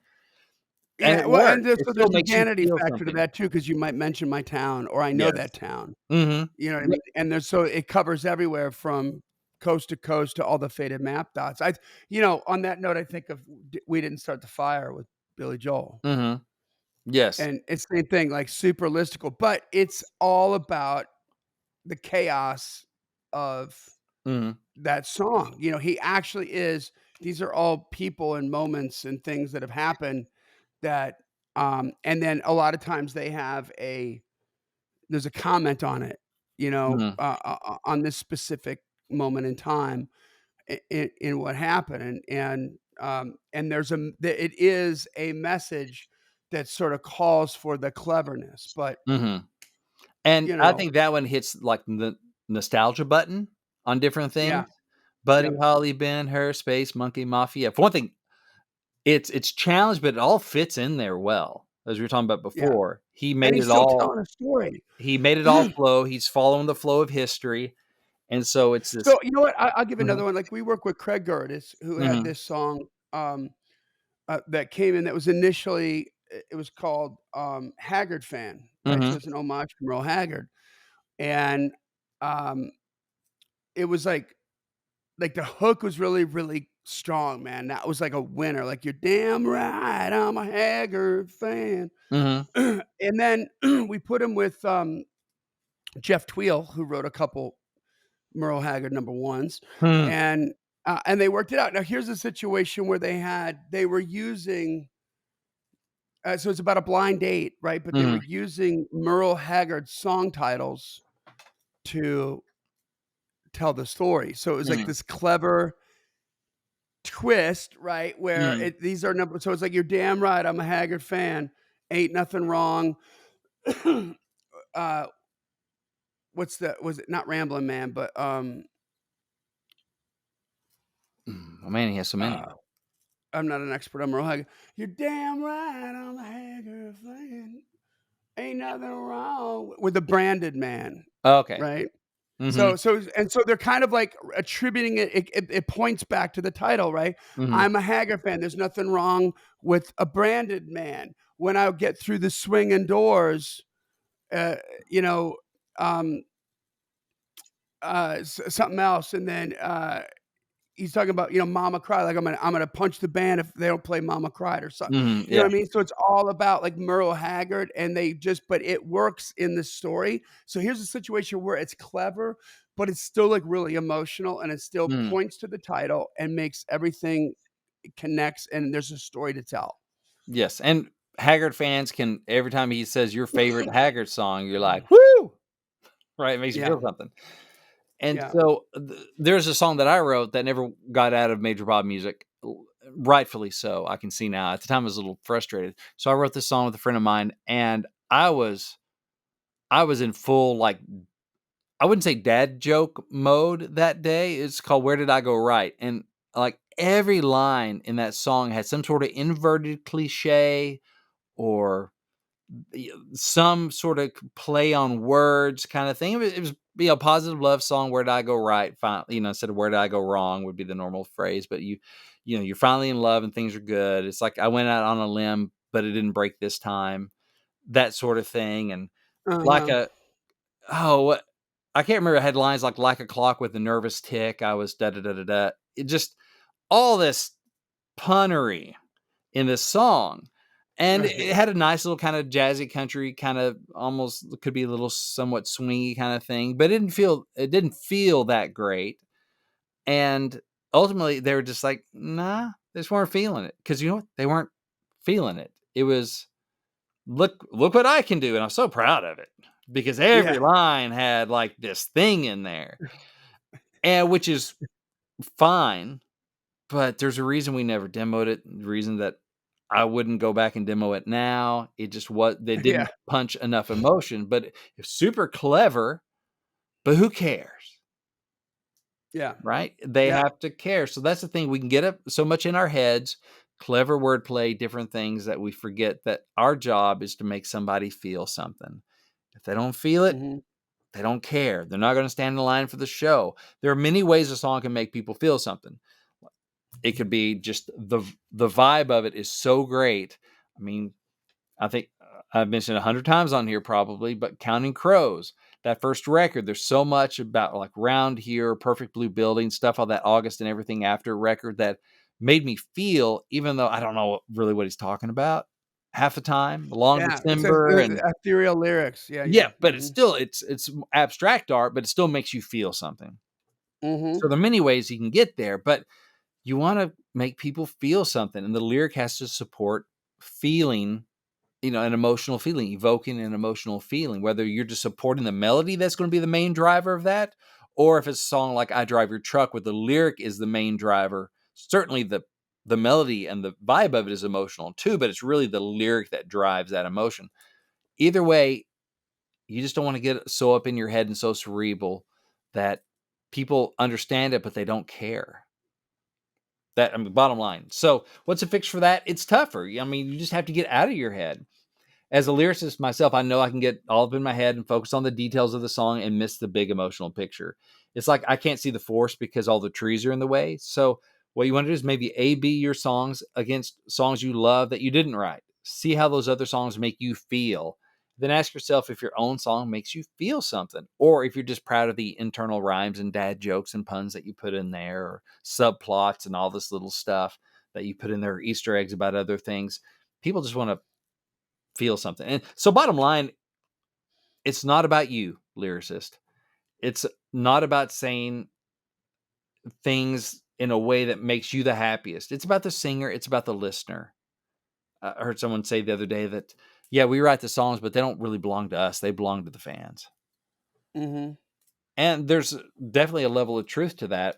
and Yeah, it well, and works. there's It so still there's a makes you vanity feel factor to something. that too, because you might mention my town or I know that Yes. town. Hmm. You know what I mean? And there's so it covers everywhere from coast to coast to all the faded map dots. On that note, I think of We Didn't Start the Fire with Billy Joel. Hmm. Yes. And it's the same thing, like super listicle, but it's all about the chaos of Hmm. that song. He actually is these are all people and moments and things that have happened that and then a lot of times there's a comment on it, Hmm. on this specific moment in time in what happened, and it is a message that sort of calls for the cleverness, but Hmm. And you I know, think that one hits, like, the nostalgia button on different things. yeah, Buddy yep, Holly, Ben-Hur, Space Monkey Mafia. For one thing, it's challenged, but it all fits in there well. As we were talking about yeah, before, and he's still telling a story. he made it all flow, he's following the flow of history, and so it's this. So, you know what? I'll give Mhm, another one. Like, we work with Craig Gertis, who had mhm, this song, that came in that was initially it was called, Haggard Fan, right? So mhm, it's an homage from Merle Haggard, and, um, it was like the hook was really, really strong, man. That was like a winner. Like, "You're damn right, I'm a Haggard fan." Mhm. And then we put him with, Jeff Tweel, who wrote a couple Merle Haggard number ones, Hmm. and they worked it out. Now here's a situation where they were using so it's about a blind date, right? But they were Mhm. using Merle Haggard song titles to tell the story. So it was like Mhm. this clever twist, right? Where Mhm. these are number so it's like, "You're damn right, I'm a Haggard fan. Ain't nothing wrong." uh what's the was it not Ramblin' Man, but Oh, man, he has so many. uh I'm not an expert on Merle Haggard. "You're damn right, I'm a Haggard fan. Ain't nothing wrong" with the branded man, Okay. right? Mhm. So they're kind of like attributing it points back to the title, right? Mhm. I'm a Haggard fan. There's nothing wrong with a branded man. When I get through the swinging doors, uh, you know, um, something else, and then he's talking about, Mama Cried, like, I'm gonna punch the band if they don't play Mama Cried or something. Mhm. You know Yeah. what I mean? So it's all about, like, Merle Haggard, and but it works in the story. So here's a situation where it's clever, but it's still, like, really emotional, and it still Mhm. points to the title and makes everything connects, and there's a story to tell. Yes, and Haggard fans can every time he says your favorite Haggard song, you're like, "Woo!" Right? It makes you Yeah, feel something. And yeah. so, there's a song that I wrote that never got out of major pop music, rightfully so, I can see now. At the time, I was a little frustrated. So I wrote this song with a friend of mine, and I was in full, like, I wouldn't say dad joke mode that day. It's called "Where Did I Go Right?" And, like, every line in that song had some sort of inverted cliche or some sort of play on words kind of thing. It was a positive love song. Where did I go right? Instead of where did I go wrong would be the normal phrase. But you're finally in love and things are good. It's like I went out on a limb, but it didn't break this time. That sort of thing. And like Uh-huh. a I can't remember headlines like a clock with a nervous tick. I was da da da da da. It just all this punnery in this song. And Right. it had a nice little kind of jazzy country, kind of almost could be a little somewhat swingy kind of thing, but it didn't feel that great. And ultimately they were just like, nah, they just weren't feeling it. Cause you know what? They weren't feeling it. It was look what I can do. And I'm so proud of it because every Yeah, line had like this thing in there. And which is fine. But there's a reason we never demoed it, the reason that I wouldn't go back and demo it now. It just they yeah, didn't punch enough emotion, but it's super clever, but who cares, yeah, right? They yeah. have to care. So that's the thing. We can get up so much in our heads, clever wordplay, different things that we forget that our job is to make somebody feel something. If they don't feel it, Mhm. they don't care. They're not going to stand in line for the show. There are many ways a song can make people feel something. It could be just the vibe of it is so great. I mean, I think I've mentioned 100 times on here probably, but Counting Crows, that first record, there's so much about like Round Here, Perfect Blue Building, stuff on that August and Everything After record that made me feel, even though I don't know really what he's talking about half the time, Long Yeah, it says, December and ethereal lyrics. Yeah, yeah. yeah, but it's Mhm. still it's abstract art, but it still makes you feel something. Mhm. So there are many ways you can get there, but you want to make people feel something, and the lyric has to support feeling, an emotional feeling, evoking an emotional feeling, whether you're just supporting the melody that's going to be the main driver of that, or if it's a song like I Drive Your Truck where the lyric is the main driver. Certainly the melody and the vibe of it is emotional too, but it's really the lyric that drives that emotion. Either way, you just don't want to get so up in your head and so cerebral that people understand it but they don't care. That, I mean, bottom line. So, what's a fix for that? It's tougher. I mean, you just have to get out of your head. As a lyricist myself, I know I can get all up in my head and focus on the details of the song and miss the big emotional picture. It's like I can't see the forest because all the trees are in the way. So, what you want to do is maybe A B your songs against songs you love that you didn't write. See how those other songs make you feel. then ask yourself if your own song makes you feel something, or if you're just proud of the internal rhymes and dad jokes and puns that you put in there, or subplots and all this little stuff that you put in there, Easter eggs about other things. People just want to feel something. And so bottom line, it's not about you, lyricist. It's not about saying things in a way that makes you the happiest. It's about the singer. It's about the listener. I heard someone say the other day that, yeah, we write the songs, but they don't really belong to us. They belong to the fans. Mm-hmm. And there's definitely a level of truth to that.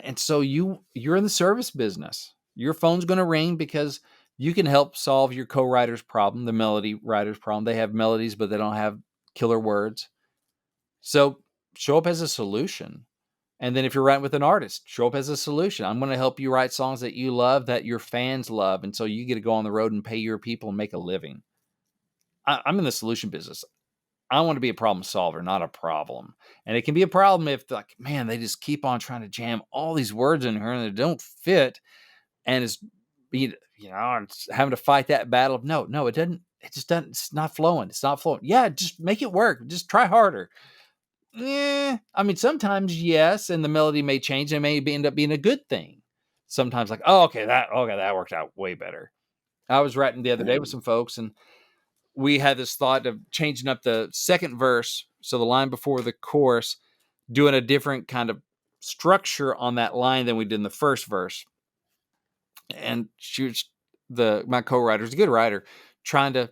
And so you're in the service business. Your phone's going to ring because you can help solve your co-writer's problem, the melody writer's problem. They have melodies, but they don't have killer words. So show up as a solution. And then if you're writing with an artist, show up as a solution. I'm going to help you write songs that you love, that your fans love. And so you get to go on the road and pay your people and make a living. I'm in the solution business. I want to be a problem solver, not a problem. And it can be a problem if, like, man, they just keep on trying to jam all these words in here and they don't fit. And it's being, it's having to fight that battle. No, it doesn't. It just doesn't. It's not flowing. It's not flowing. Yeah, just make it work. Just try harder. I mean, sometimes yes, and the melody may change and may end up being a good thing. Sometimes like, that worked out way better. I was writing the other day with some folks, and we had this thought of changing up the second verse, so the line before the chorus, doing a different kind of structure on that line than we did in the first verse. And my co-writer's a good writer, trying to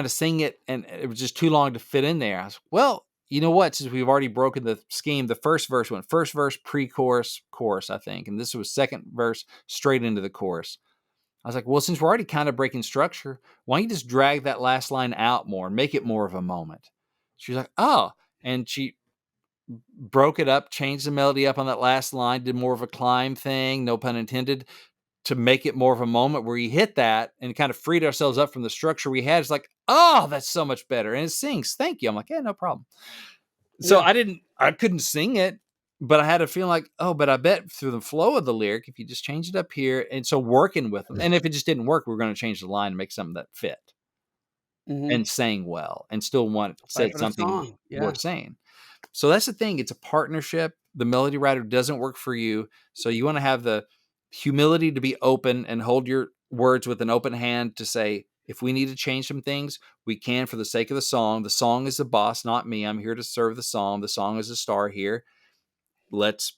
sing it, and it was just too long to fit in there. I was, well, you know what? Since we've already broken the scheme, the first verse went first verse, pre-chorus, chorus, I think. And this was second verse straight into the chorus. I was like, well, since we're already kind of breaking structure, why don't you just drag that last line out more and make it more of a moment? She's like, oh. And she broke it up, changed the melody up on that last line, did more of a climb thing, no pun intended, to make it more of a moment where you hit that and kind of freed ourselves up from the structure we had. It's like, oh, that's so much better. And it sings. Thank you. I'm like, yeah, no problem. So I couldn't sing it, but I had a feeling like, but I bet through the flow of the lyric, if you just change it up here. And so working with them, and if it just didn't work, we're going to change the line and make something that fit and sang well and still said something worth saying. So that's the thing. It's a partnership. The melody writer doesn't work for you. So you want to have the humility to be open and hold your words with an open hand to say, if we need to change some things, we can for the sake of the song. The song is the boss, not me. I'm here to serve the song. The song is the star here. Let's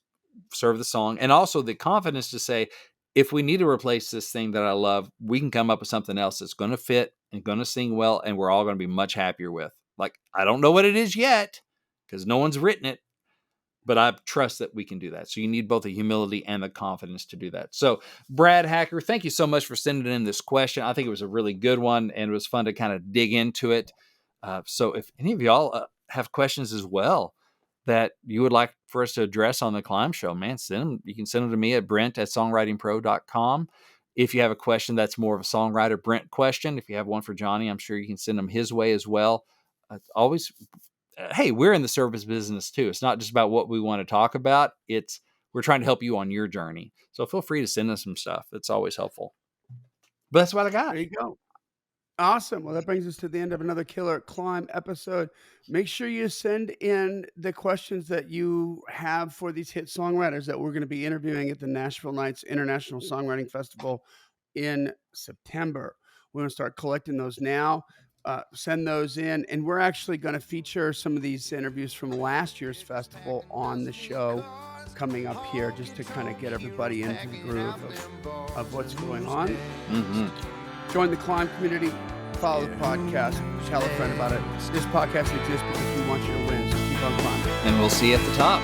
serve the song. And also the confidence to say, if we need to replace this thing that I love, we can come up with something else that's going to fit and going to sing well, and we're all going to be much happier with. Like, I don't know what it is yet because no one's written it, but I trust that we can do that. So you need both the humility and the confidence to do that. So Brad Hacker, thank you so much for sending in this question. I think it was a really good one, and it was fun to kind of dig into it. So if any of y'all have questions as well that you would like for us to address on the C.L.I.M.B show, man, send them. You can send them to me at brent@songwritingpro.com. If you have a question that's more of a songwriter Brent question, if you have one for Johnny, I'm sure you can send them his way as well. Hey, we're in the service business too. It's not just about what we want to talk about. We're trying to help you on your journey. So feel free to send us some stuff. It's always helpful. But that's what I got. There you go. Awesome. Well, that brings us to the end of another killer C.L.I.M.B episode. Make sure you send in the questions that you have for these hit songwriters that we're going to be interviewing at the Nashville Nights International Songwriting Festival in September. We're going to start collecting those now. Send those in, and we're actually going to feature some of these interviews from last year's festival on the show coming up here, just to kind of get everybody into the groove of what's going on. Mm-hmm. Join the C.L.I.M.B community, follow the podcast, tell a friend about it. This podcast exists because we want you to win, so keep on climbing. And we'll see you at the top.